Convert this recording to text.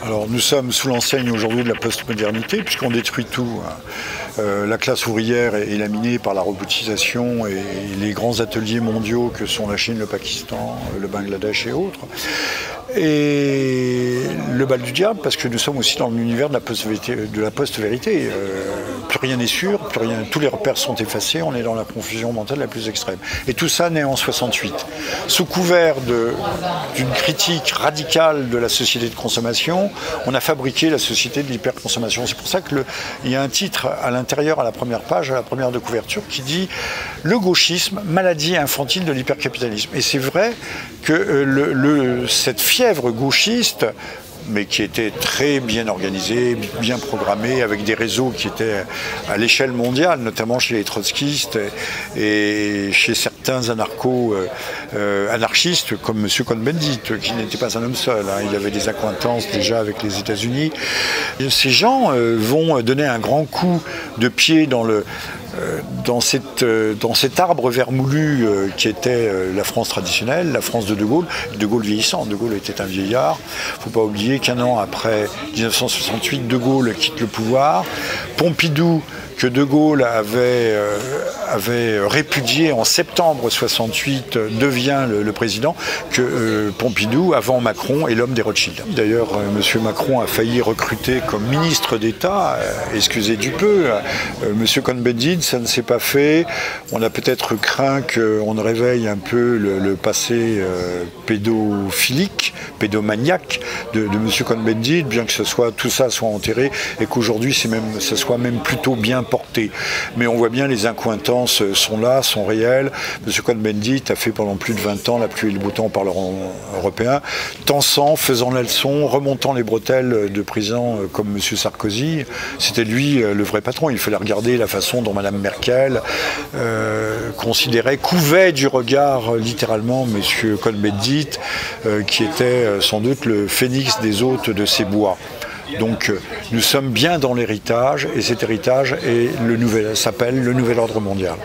Alors nous sommes sous l'enseigne aujourd'hui de la postmodernité puisqu'on détruit tout. La classe ouvrière est laminée par la robotisation et les grands ateliers mondiaux que sont la Chine, le Pakistan, le Bangladesh et autres. Et le bal du diable parce que nous sommes aussi dans l'univers de la post-vérité. Plus rien n'est sûr, tous les repères sont effacés, on est dans la confusion mentale la plus extrême. Et tout ça naît en 68. Sous couvert d'une critique radicale de la société de consommation, on a fabriqué la société de l'hyperconsommation. C'est pour ça qu'il y a un titre à l'intérieur, à la première page, à la première de couverture, qui dit « Le gauchisme, maladie infantile de l'hypercapitalisme ». Et c'est vrai que cette fièvre gauchiste, mais qui était très bien organisée, bien programmée, avec des réseaux qui étaient à l'échelle mondiale, notamment chez les trotskistes et chez certains anarchistes comme M. Cohn-Bendit, qui n'était pas un homme seul. Il avait des accointances déjà avec les États-Unis. Ces gens vont donner un grand coup de pied dans cet arbre vermoulu qui était la France traditionnelle, la France de Gaulle. De Gaulle vieillissant, De Gaulle était un vieillard. Il ne faut pas oublier qu'un an après 1968, De Gaulle quitte le pouvoir. Pompidou, que De Gaulle avait répudié en septembre 68, devient le président, que Pompidou, avant Macron, est l'homme des Rothschild. D'ailleurs, M. Macron a failli recruter comme ministre d'État, excusez du peu, M. Cohn-Bendit, ça ne s'est pas fait. On a peut-être craint qu'on réveille un peu le passé pédophilique, pédomaniaque de M. Cohn-Bendit, bien que tout ça soit enterré et qu'aujourd'hui ce soit même plutôt bien porté. Mais on voit bien les incointances sont là, sont réelles. M. Cohn-Bendit a fait pendant plus de 20 ans la pluie et le beau temps au Parlement européen, tensant, faisant la leçon, remontant les bretelles de présidents comme M. Sarkozy. C'était lui le vrai patron. Il fallait regarder la façon dont Mme Merkel couvait du regard littéralement M. Cohn-Bendit, qui était sans doute le phénix des hôtes de ces bois. Donc nous sommes bien dans l'héritage et cet héritage s'appelle le nouvel ordre mondial.